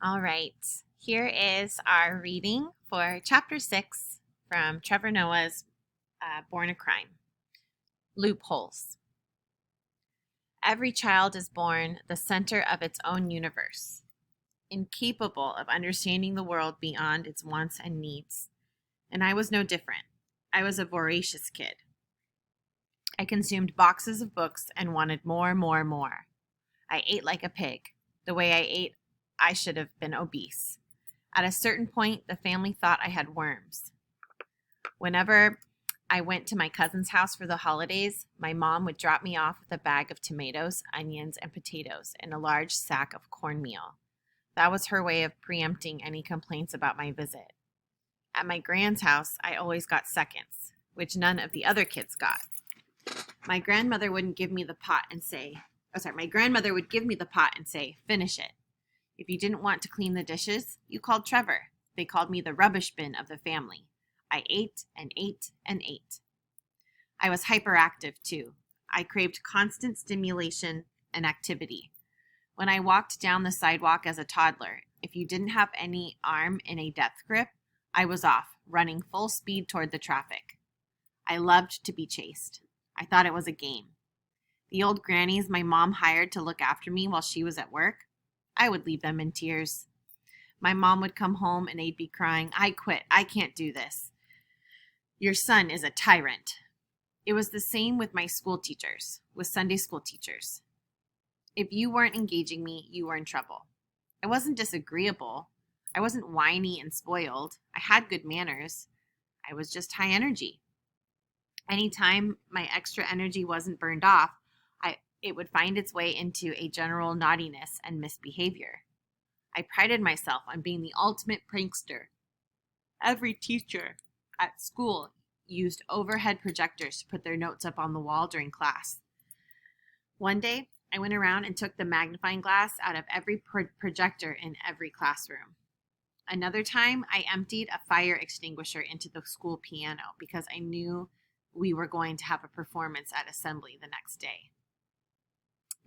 All right, here is our reading for Chapter 6 from Trevor Noah's Born a Crime. Loopholes. Every child is born the center of its own universe, incapable of understanding the world beyond its wants and needs. And I was no different. I was a voracious kid. I consumed boxes of books and wanted more. I ate like a pig. The way I ate, I should have been obese. At a certain point, the family thought I had worms. Whenever I went to my cousin's house for the holidays, my mom would drop me off with a bag of tomatoes, onions, and potatoes and a large sack of cornmeal. That was her way of preempting any complaints about my visit. At my grand's house, I always got seconds, which none of the other kids got. My grandmother would give me the pot and say, finish it. If you didn't want to clean the dishes, you called Trevor. They called me the rubbish bin of the family. I ate and ate and ate. I was hyperactive too. I craved constant stimulation and activity. When I walked down the sidewalk as a toddler, if you didn't have any arm in a death grip, I was off, running full speed toward the traffic. I loved to be chased. I thought it was a game. The old grannies my mom hired to look after me while she was at work, I would leave them in tears. My mom would come home and they'd be crying, "I quit. I can't do this. Your son is a tyrant." It was the same with my school teachers, with Sunday school teachers. If you weren't engaging me, you were in trouble. I wasn't disagreeable. I wasn't whiny and spoiled. I had good manners. I was just high energy. Anytime my extra energy wasn't burned off, it would find its way into a general naughtiness and misbehavior. I prided myself on being the ultimate prankster. Every teacher at school used overhead projectors to put their notes up on the wall during class. One day, I went around and took the magnifying glass out of every projector in every classroom. Another time, I emptied a fire extinguisher into the school piano because I knew we were going to have a performance at assembly the next day.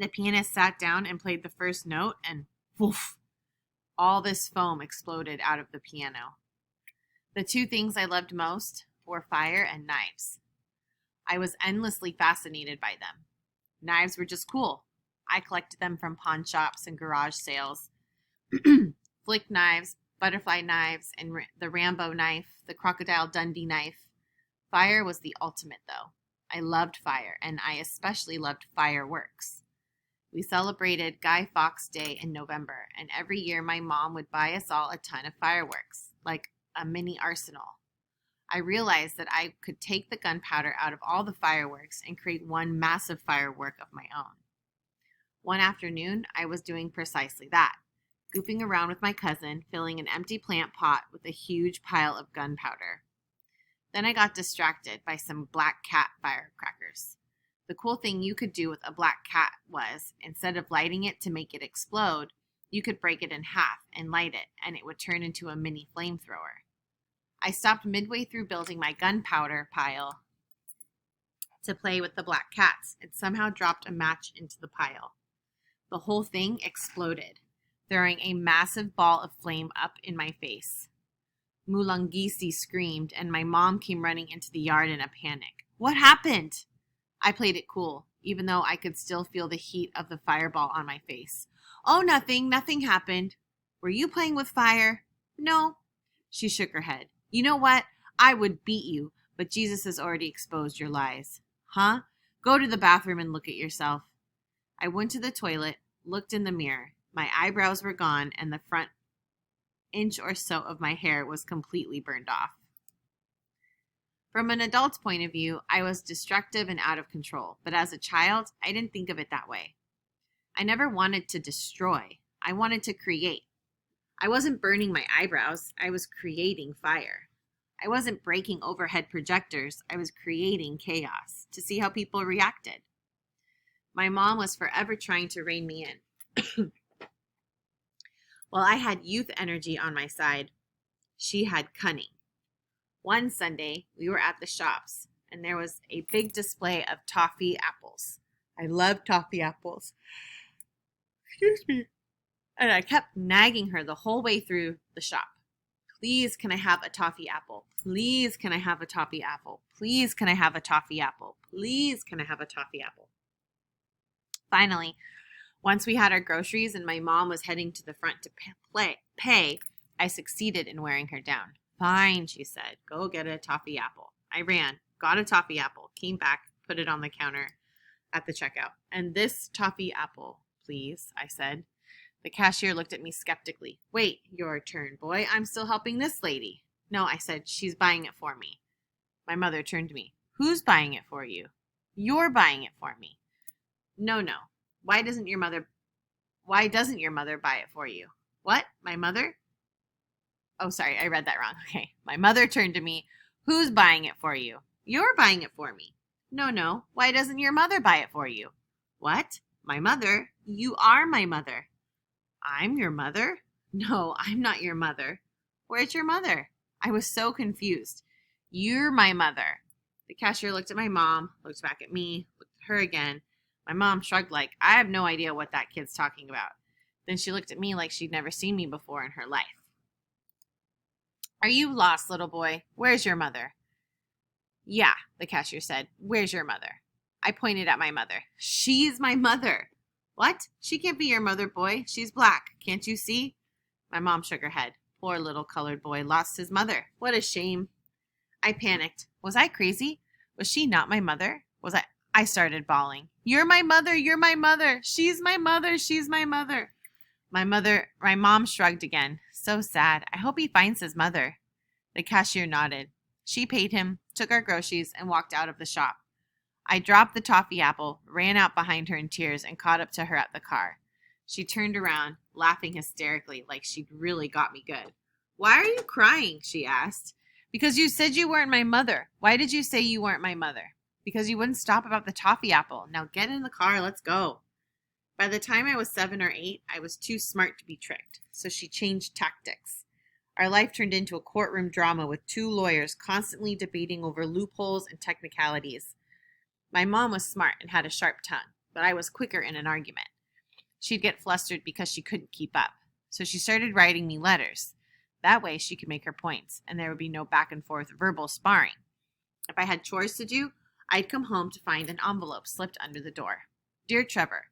The pianist sat down and played the first note, and woof, all this foam exploded out of the piano. The two things I loved most were fire and knives. I was endlessly fascinated by them. Knives were just cool. I collected them from pawn shops and garage sales. Flick knives, butterfly knives, and the Rambo knife, the Crocodile Dundee knife. Fire was the ultimate, though. I loved fire, and I especially loved fireworks. We celebrated Guy Fawkes Day in November, and every year my mom would buy us all a ton of fireworks, like a mini arsenal. I realized that I could take the gunpowder out of all the fireworks and create one massive firework of my own. One afternoon, I was doing precisely that, goofing around with my cousin, filling an empty plant pot with a huge pile of gunpowder. Then I got distracted by some black cat firecrackers. The cool thing you could do with a black cat was, instead of lighting it to make it explode, you could break it in half and light it, and it would turn into a mini flamethrower. I stopped midway through building my gunpowder pile to play with the black cats and somehow dropped a match into the pile. The whole thing exploded, throwing a massive ball of flame up in my face. Mulangisi screamed, and my mom came running into the yard in a panic. "What happened?" I played it cool, even though I could still feel the heat of the fireball on my face. "Oh, nothing happened." "Were you playing with fire?" "No." She shook her head. "You know what? I would beat you, but Jesus has already exposed your lies." "Huh? Go to the bathroom and look at yourself." I went to the toilet, looked in the mirror. My eyebrows were gone, and the front inch or so of my hair was completely burned off. From an adult's point of view, I was destructive and out of control, but as a child, I didn't think of it that way. I never wanted to destroy. I wanted to create. I wasn't burning my eyebrows. I was creating fire. I wasn't breaking overhead projectors. I was creating chaos to see how people reacted. My mom was forever trying to rein me in. While I had youth energy on my side, she had cunning. One Sunday, we were at the shops, and there was a big display of toffee apples. I love toffee apples. Excuse me. And I kept nagging her the whole way through the shop. Please, can I have a toffee apple? Please, can I have a toffee apple? Please, can I have a toffee apple? Please, can I have a toffee apple? Finally, once we had our groceries and my mom was heading to the front to pay, I succeeded in wearing her down. Fine, she said. Go get a toffee apple. I ran, got a toffee apple, came back, put it on the counter at the checkout. And this toffee apple, please, I said. The cashier looked at me skeptically. Wait, your turn, boy. I'm still helping this lady. No, I said, she's buying it for me. My mother turned to me. Who's buying it for you? You're buying it for me. No. Why doesn't your mother buy it for you? What? My mother? Oh, sorry, I read that wrong. Okay. My mother turned to me. Who's buying it for you? You're buying it for me. No. Why doesn't your mother buy it for you? What? My mother? You are my mother. I'm your mother? No, I'm not your mother. Where's your mother? I was so confused. You're my mother. The cashier looked at my mom, looked back at me, looked at her again. My mom shrugged like, I have no idea what that kid's talking about. Then she looked at me like she'd never seen me before in her life. Are you lost, little boy? Where's your mother? Yeah, the cashier said. Where's your mother? I pointed at my mother. She's my mother. What? She can't be your mother, boy. She's black. Can't you see? My mom shook her head. Poor little colored boy lost his mother. What a shame. I panicked. Was I crazy? Was she not my mother? I started bawling. You're my mother. You're my mother. She's my mother. She's my mother. My mom shrugged again. So sad. I hope he finds his mother. The cashier nodded. She paid him, took our groceries, and walked out of the shop. I dropped the toffee apple, ran out behind her in tears, and caught up to her at the car. She turned around, laughing hysterically like she'd really got me good. Why are you crying? She asked. Because you said you weren't my mother. Why did you say you weren't my mother? Because you wouldn't stop about the toffee apple. Now get in the car, let's go. By the time I was 7 or 8, I was too smart to be tricked, so she changed tactics. Our life turned into a courtroom drama with 2 lawyers constantly debating over loopholes and technicalities. My mom was smart and had a sharp tongue, but I was quicker in an argument. She'd get flustered because she couldn't keep up, so she started writing me letters. That way she could make her points, and there would be no back and forth verbal sparring. If I had chores to do, I'd come home to find an envelope slipped under the door. Dear Trevor,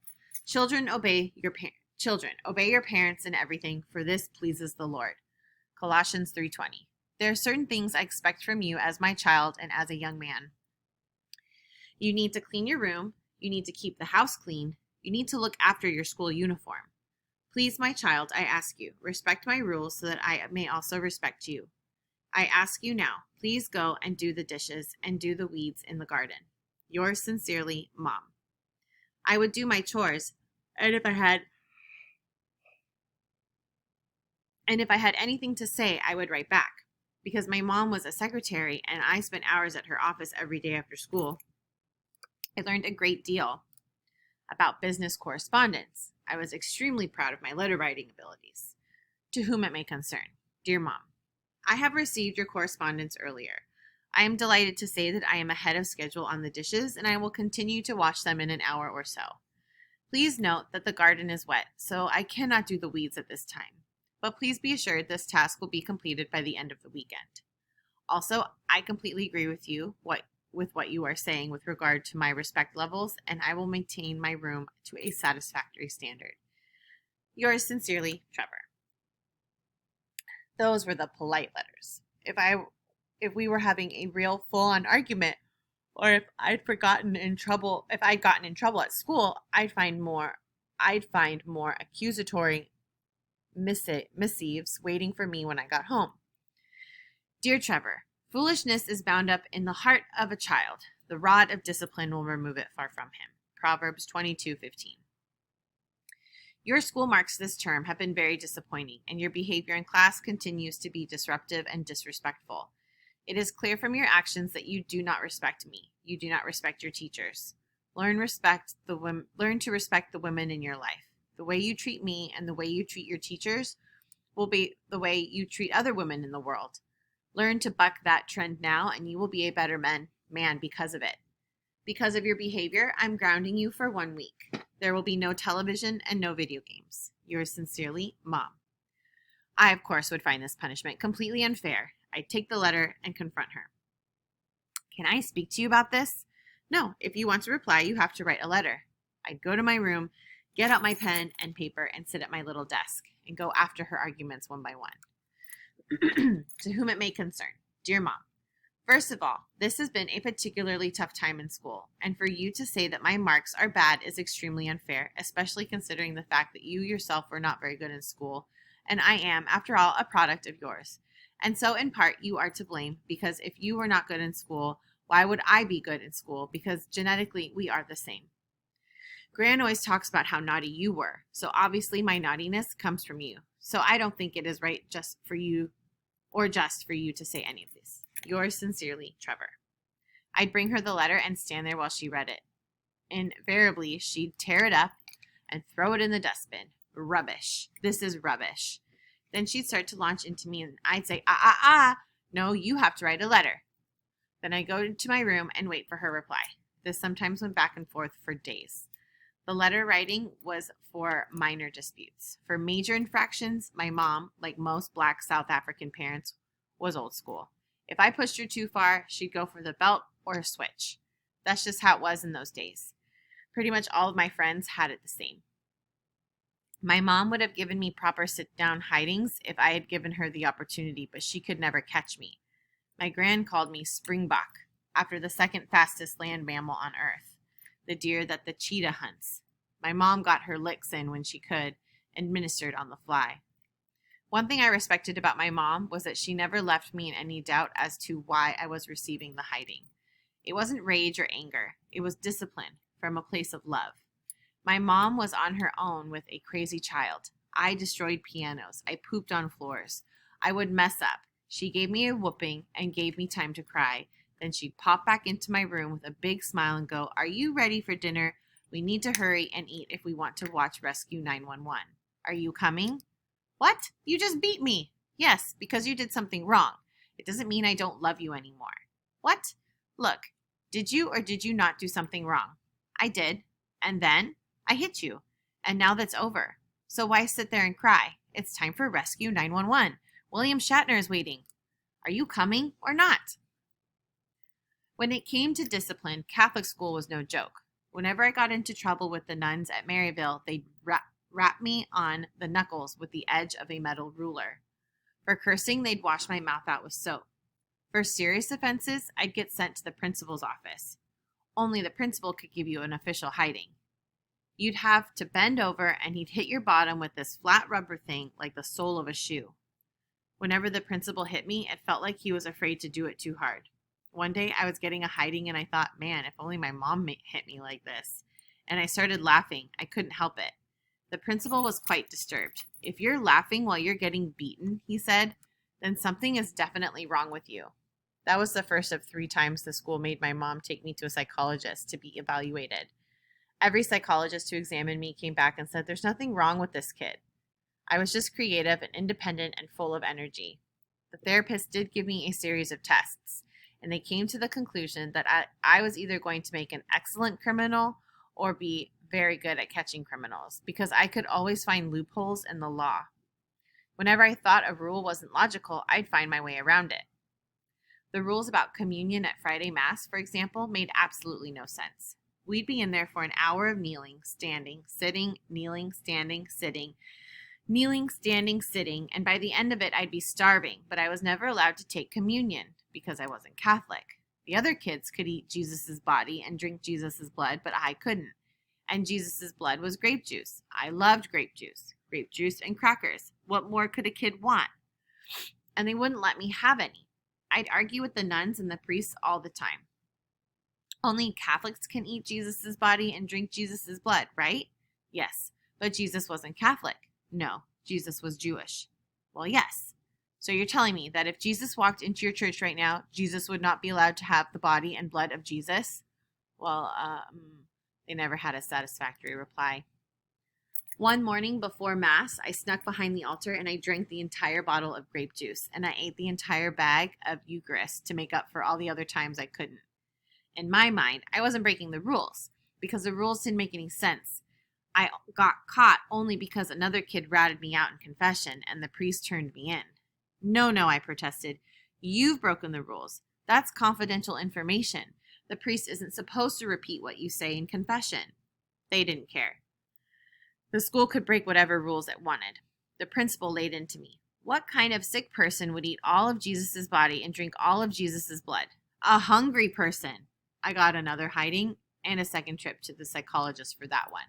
Children, obey your parents in everything, for this pleases the Lord. Colossians 3:20. There are certain things I expect from you as my child and as a young man. You need to clean your room. You need to keep the house clean. You need to look after your school uniform. Please, my child, I ask you, respect my rules so that I may also respect you. I ask you now, please go and do the dishes and do the weeds in the garden. Yours sincerely, Mom. I would do my chores, and if I had anything to say, I would write back. Because my mom was a secretary and I spent hours at her office every day after school, I learned a great deal about business correspondence. I was extremely proud of my letter writing abilities. To whom it may concern. Dear Mom, I have received your correspondence earlier. I am delighted to say that I am ahead of schedule on the dishes, and I will continue to wash them in an hour or so. Please note that the garden is wet, so I cannot do the weeds at this time. But please be assured this task will be completed by the end of the weekend. Also, I completely agree with what you are saying with regard to my respect levels, and I will maintain my room to a satisfactory standard. Yours sincerely, Trevor. Those were the polite letters. If we were having a real full-on argument, or if I'd gotten in trouble at school, I'd find more accusatory missives waiting for me when I got home. Dear Trevor, foolishness is bound up in the heart of a child. The rod of discipline will remove it far from him. Proverbs 22:15. Your school marks this term have been very disappointing, and your behavior in class continues to be disruptive and disrespectful. It is clear from your actions that you do not respect me. You do not respect your teachers. Learn to respect the women in your life. The way you treat me and the way you treat your teachers will be the way you treat other women in the world. Learn to buck that trend now, and you will be a better man because of it. Because of your behavior, I'm grounding you for 1 week. There will be no television and no video games. Yours sincerely, Mom. I, of course, would find this punishment completely unfair. I'd take the letter and confront her. Can I speak to you about this? No, if you want to reply, you have to write a letter. I'd go to my room, get out my pen and paper, and sit at my little desk and go after her arguments one by one. To whom it may concern. Dear Mom, first of all, this has been a particularly tough time in school, and for you to say that my marks are bad is extremely unfair, especially considering the fact that you yourself were not very good in school, and I am, after all, a product of yours. And so, in part, you are to blame, because if you were not good in school, why would I be good in school? Because genetically, we are the same. Gran always talks about how naughty you were, so obviously my naughtiness comes from you. So I don't think it is right just for you to say any of this. Yours sincerely, Trevor. I'd bring her the letter and stand there while she read it. Invariably, she'd tear it up and throw it in the dustbin. Rubbish. This is rubbish. Then she'd start to launch into me and I'd say, no, you have to write a letter. Then I'd go to my room and wait for her reply. This sometimes went back and forth for days. The letter writing was for minor disputes. For major infractions, my mom, like most Black South African parents, was old school. If I pushed her too far, she'd go for the belt or a switch. That's just how it was in those days. Pretty much all of my friends had it the same. My mom would have given me proper sit-down hidings if I had given her the opportunity, but she could never catch me. My gran called me Springbok, after the second fastest land mammal on Earth, the deer that the cheetah hunts. My mom got her licks in when she could, and ministered on the fly. One thing I respected about my mom was that she never left me in any doubt as to why I was receiving the hiding. It wasn't rage or anger. It was discipline from a place of love. My mom was on her own with a crazy child. I destroyed pianos. I pooped on floors. I would mess up. She gave me a whooping and gave me time to cry. Then she'd pop back into my room with a big smile and go, "Are you ready for dinner? We need to hurry and eat if we want to watch Rescue 911. Are you coming?" "What? You just beat me." "Yes, because you did something wrong. It doesn't mean I don't love you anymore." "What?" "Look, did you or did you not do something wrong?" "I did." "And then?" "I hit you. And now that's over. So why sit there and cry? It's time for Rescue 911. William Shatner is waiting. Are you coming or not?" When it came to discipline, Catholic school was no joke. Whenever I got into trouble with the nuns at Maryville, they'd rap me on the knuckles with the edge of a metal ruler. For cursing, they'd wash my mouth out with soap. For serious offenses, I'd get sent to the principal's office. Only the principal could give you an official hiding. You'd have to bend over and he'd hit your bottom with this flat rubber thing like the sole of a shoe. Whenever the principal hit me, it felt like he was afraid to do it too hard. One day I was getting a hiding and I thought, man, if only my mom hit me like this. And I started laughing. I couldn't help it. The principal was quite disturbed. "If you're laughing while you're getting beaten," he said, "then something is definitely wrong with you." That was the first of 3 times the school made my mom take me to a psychologist to be evaluated. Every psychologist who examined me came back and said, "There's nothing wrong with this kid." I was just creative and independent and full of energy. The therapist did give me a series of tests, and they came to the conclusion that I was either going to make an excellent criminal or be very good at catching criminals, because I could always find loopholes in the law. Whenever I thought a rule wasn't logical, I'd find my way around it. The rules about communion at Friday Mass, for example, made absolutely no sense. We'd be in there for an hour of kneeling, standing, sitting, kneeling, standing, sitting, kneeling, standing, sitting, and by the end of it, I'd be starving, but I was never allowed to take communion because I wasn't Catholic. The other kids could eat Jesus' body and drink Jesus' blood, but I couldn't. And Jesus' blood was grape juice. I loved grape juice and crackers. What more could a kid want? And they wouldn't let me have any. I'd argue with the nuns and the priests all the time. Only Catholics can eat Jesus' body and drink Jesus' blood, right? Yes, but Jesus wasn't Catholic. No, Jesus was Jewish. Well, yes. So you're telling me that if Jesus walked into your church right now, Jesus would not be allowed to have the body and blood of Jesus? Well, they never had a satisfactory reply. One morning before Mass, I snuck behind the altar and I drank the entire bottle of grape juice, and I ate the entire bag of Eucharist to make up for all the other times I couldn't. In my mind, I wasn't breaking the rules, because the rules didn't make any sense. I got caught only because another kid ratted me out in confession and the priest turned me in. No, no, I protested. You've broken the rules. That's confidential information. The priest isn't supposed to repeat what you say in confession. They didn't care. The school could break whatever rules it wanted. The principal laid into me. What kind of sick person would eat all of Jesus' body and drink all of Jesus' blood? A hungry person. I got another hiding and a second trip to the psychologist for that one.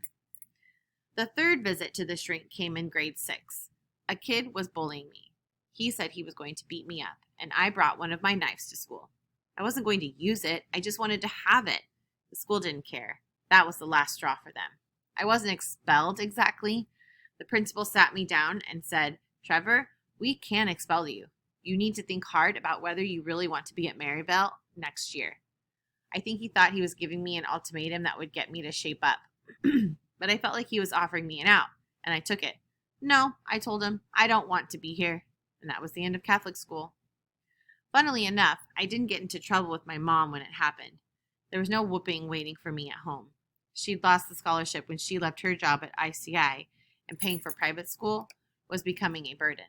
The third visit to the shrink came in grade 6. A kid was bullying me. He said he was going to beat me up, and I brought one of my knives to school. I wasn't going to use it. I just wanted to have it. The school didn't care. That was the last straw for them. I wasn't expelled exactly. The principal sat me down and said, Trevor, we can expel you. You need to think hard about whether you really want to be at Maryvale next year. I think he thought he was giving me an ultimatum that would get me to shape up. But I felt like he was offering me an out, and I took it. No, I told him, I don't want to be here. And that was the end of Catholic school. Funnily enough, I didn't get into trouble with my mom when it happened. There was no whooping waiting for me at home. She'd lost the scholarship when she left her job at ICI, and paying for private school was becoming a burden.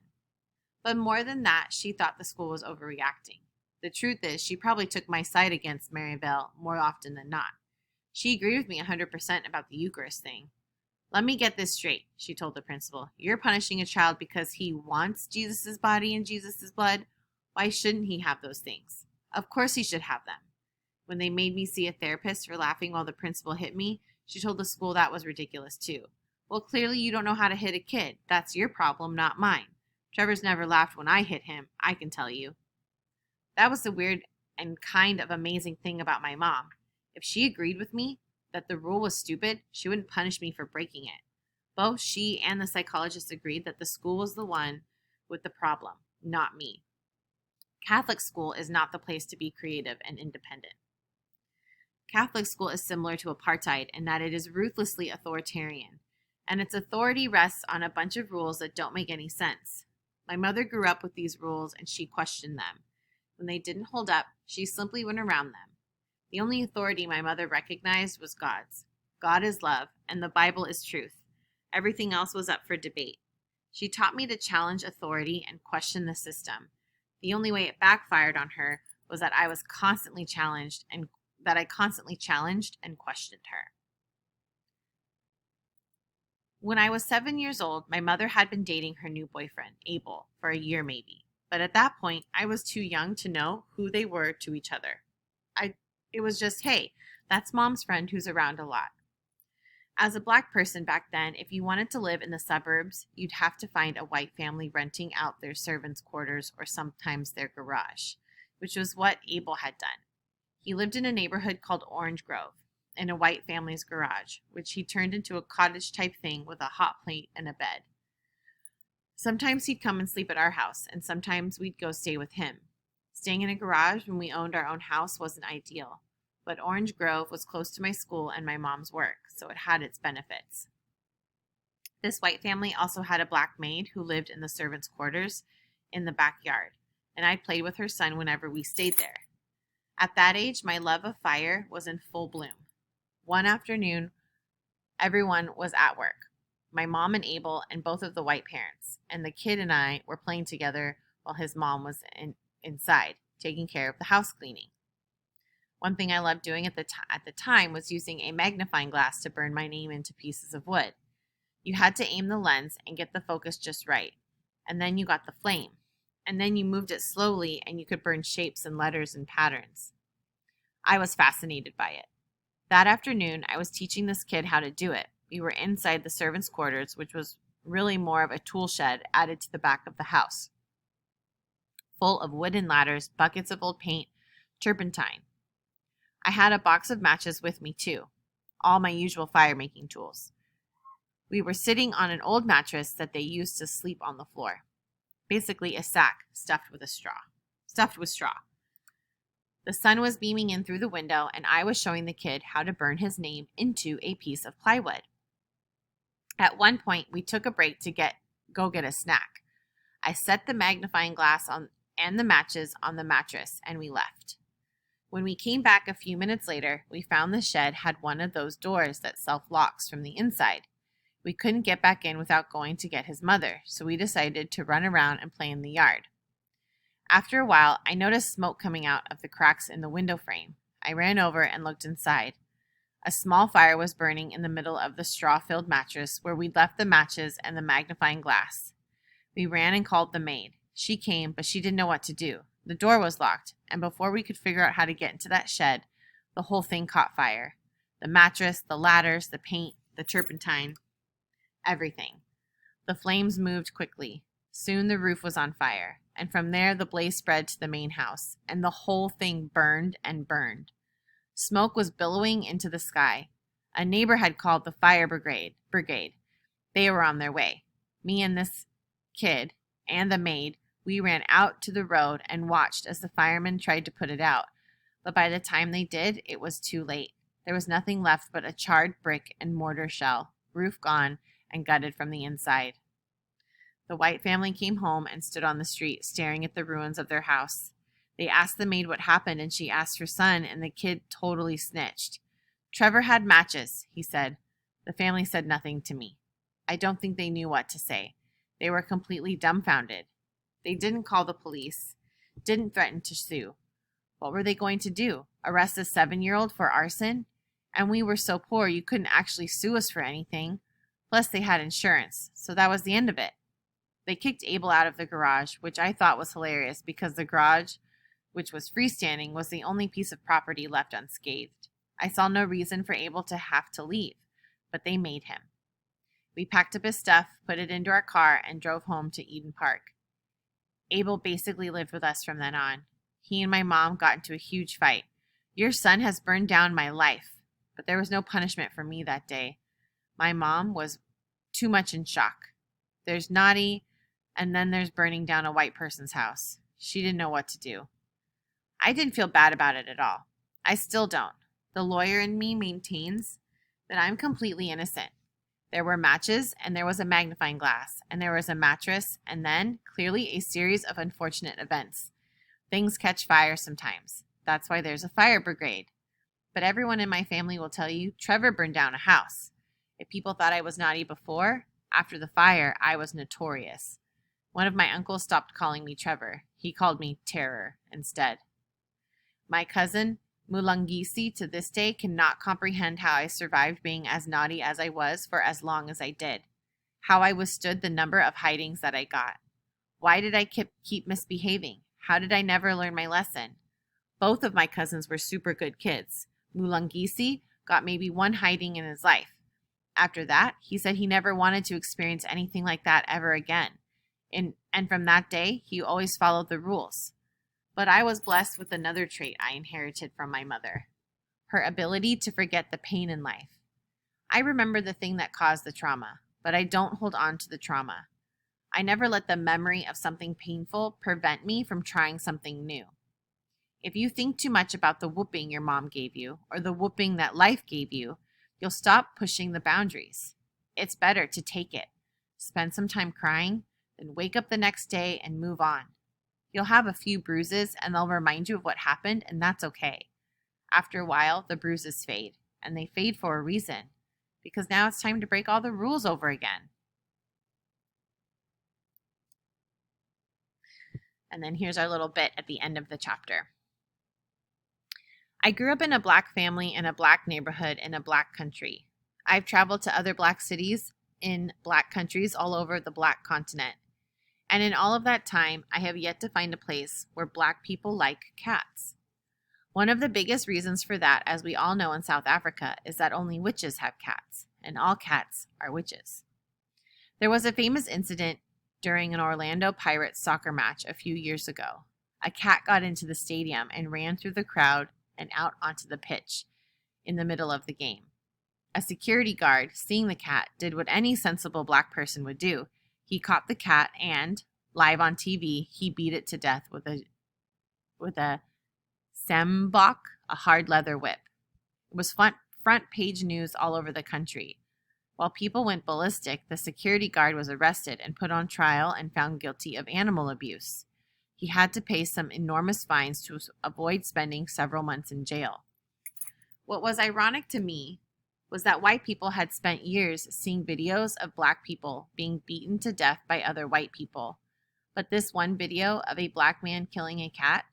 But more than that, she thought the school was overreacting. The truth is, she probably took my side against Maryvale more often than not. She agreed with me 100% about the Eucharist thing. Let me get this straight, she told the principal. You're punishing a child because he wants Jesus' body and Jesus' blood? Why shouldn't he have those things? Of course he should have them. When they made me see a therapist for laughing while the principal hit me, she told the school that was ridiculous too. Well, clearly you don't know how to hit a kid. That's your problem, not mine. Trevor's never laughed when I hit him, I can tell you. That was the weird and kind of amazing thing about my mom. If she agreed with me that the rule was stupid, she wouldn't punish me for breaking it. Both she and the psychologist agreed that the school was the one with the problem, not me. Catholic school is not the place to be creative and independent. Catholic school is similar to apartheid in that it is ruthlessly authoritarian, and its authority rests on a bunch of rules that don't make any sense. My mother grew up with these rules and she questioned them. When they didn't hold up, she simply went around them. The only authority my mother recognized was God's. God is love, and the Bible is truth. Everything else was up for debate. She taught me to challenge authority and question the system. The only way it backfired on her was that I constantly challenged and questioned her. When I was 7 years old, my mother had been dating her new boyfriend, Abel, for a year maybe. But at that point, I was too young to know who they were to each other. It was just, hey, that's mom's friend who's around a lot. As a black person back then, if you wanted to live in the suburbs, you'd have to find a white family renting out their servants' quarters or sometimes their garage, which was what Abel had done. He lived in a neighborhood called Orange Grove, in a white family's garage, which he turned into a cottage-type thing with a hot plate and a bed. Sometimes he'd come and sleep at our house, and sometimes we'd go stay with him. Staying in a garage when we owned our own house wasn't ideal, but Orange Grove was close to my school and my mom's work, so it had its benefits. This white family also had a black maid who lived in the servants' quarters in the backyard, and I played with her son whenever we stayed there. At that age, my love of fire was in full bloom. One afternoon, everyone was at work. My mom and Abel and both of the white parents, and the kid and I were playing together while his mom was inside, taking care of the house cleaning. One thing I loved doing at the time was using a magnifying glass to burn my name into pieces of wood. You had to aim the lens and get the focus just right, and then you got the flame, and then you moved it slowly and you could burn shapes and letters and patterns. I was fascinated by it. That afternoon, I was teaching this kid how to do it. We were inside the servants' quarters, which was really more of a tool shed added to the back of the house, full of wooden ladders, buckets of old paint, turpentine. I had a box of matches with me too, all my usual fire-making tools. We were sitting on an old mattress that they used to sleep on the floor, basically a sack stuffed with straw. The sun was beaming in through the window, and I was showing the kid how to burn his name into a piece of plywood. At one point, we took a break to go get a snack. I set the magnifying glass on and the matches on the mattress, and we left. When we came back a few minutes later, we found the shed had one of those doors that self-locks from the inside. We couldn't get back in without going to get his mother, so we decided to run around and play in the yard. After a while, I noticed smoke coming out of the cracks in the window frame. I ran over and looked inside. A small fire was burning in the middle of the straw-filled mattress where we'd left the matches and the magnifying glass. We ran and called the maid. She came, but she didn't know what to do. The door was locked, and before we could figure out how to get into that shed, the whole thing caught fire. The mattress, the ladders, the paint, the turpentine, everything. The flames moved quickly. Soon the roof was on fire, and from there the blaze spread to the main house, and the whole thing burned and burned. Smoke was billowing into the sky. A neighbor had called the fire brigade. They were on their way. Me and this kid and the maid, we ran out to the road and watched as the firemen tried to put it out. But by the time they did, it was too late. There was nothing left but a charred brick and mortar shell, roof gone and gutted from the inside. The White family came home and stood on the street, staring at the ruins of their house. They asked the maid what happened, and she asked her son, and the kid totally snitched. Trevor had matches, he said. The family said nothing to me. I don't think they knew what to say. They were completely dumbfounded. They didn't call the police, didn't threaten to sue. What were they going to do? Arrest a 7-year-old for arson? And we were so poor you couldn't actually sue us for anything. Plus they had insurance, so that was the end of it. They kicked Abel out of the garage, which I thought was hilarious because the garage, which was freestanding, was the only piece of property left unscathed. I saw no reason for Abel to have to leave, but they made him. We packed up his stuff, put it into our car, and drove home to Eden Park. Abel basically lived with us from then on. He and my mom got into a huge fight. Your son has burned down my life, but there was no punishment for me that day. My mom was too much in shock. There's naughty, and then there's burning down a white person's house. She didn't know what to do. I didn't feel bad about it at all. I still don't. The lawyer in me maintains that I'm completely innocent. There were matches, and there was a magnifying glass, and there was a mattress, and then, clearly, a series of unfortunate events. Things catch fire sometimes. That's why there's a fire brigade. But everyone in my family will tell you Trevor burned down a house. If people thought I was naughty before, after the fire, I was notorious. One of my uncles stopped calling me Trevor. He called me Terror instead. My cousin, Mulangisi, to this day cannot comprehend how I survived being as naughty as I was for as long as I did. How I withstood the number of hidings that I got. Why did I keep misbehaving? How did I never learn my lesson? Both of my cousins were super good kids. Mulangisi got maybe one hiding in his life. After that, he said he never wanted to experience anything like that ever again. And from that day, he always followed the rules. But I was blessed with another trait I inherited from my mother. Her ability to forget the pain in life. I remember the thing that caused the trauma, but I don't hold on to the trauma. I never let the memory of something painful prevent me from trying something new. If you think too much about the whooping your mom gave you, or the whooping that life gave you, you'll stop pushing the boundaries. It's better to take it, spend some time crying, then wake up the next day and move on. You'll have a few bruises and they'll remind you of what happened, and that's okay. After a while, the bruises fade, and they fade for a reason, because now it's time to break all the rules over again. And then here's our little bit at the end of the chapter. I grew up in a Black family in a Black neighborhood in a Black country. I've traveled to other Black cities in Black countries all over the Black continent. And in all of that time, I have yet to find a place where Black people like cats. One of the biggest reasons for that, as we all know in South Africa, is that only witches have cats, and all cats are witches. There was a famous incident during an Orlando Pirates soccer match a few years ago. A cat got into the stadium and ran through the crowd and out onto the pitch in the middle of the game. A security guard, seeing the cat, did what any sensible Black person would do. He caught the cat and, live on TV, he beat it to death with a sembok, a hard leather whip. It was front page news all over the country. While people went ballistic, the security guard was arrested and put on trial and found guilty of animal abuse. He had to pay some enormous fines to avoid spending several months in jail. What was ironic to me was that white people had spent years seeing videos of black people being beaten to death by other white people. But this one video of a black man killing a cat,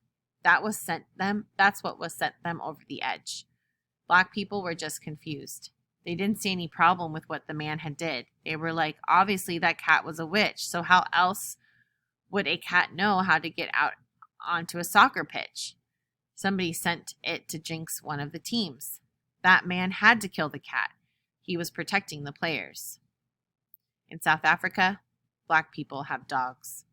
that's what was sent them over the edge. Black people were just confused. They didn't see any problem with what the man had did. They were like, obviously that cat was a witch, so how else would a cat know how to get out onto a soccer pitch? Somebody sent it to jinx one of the teams. That man had to kill the cat. He was protecting the players. In South Africa, black people have dogs.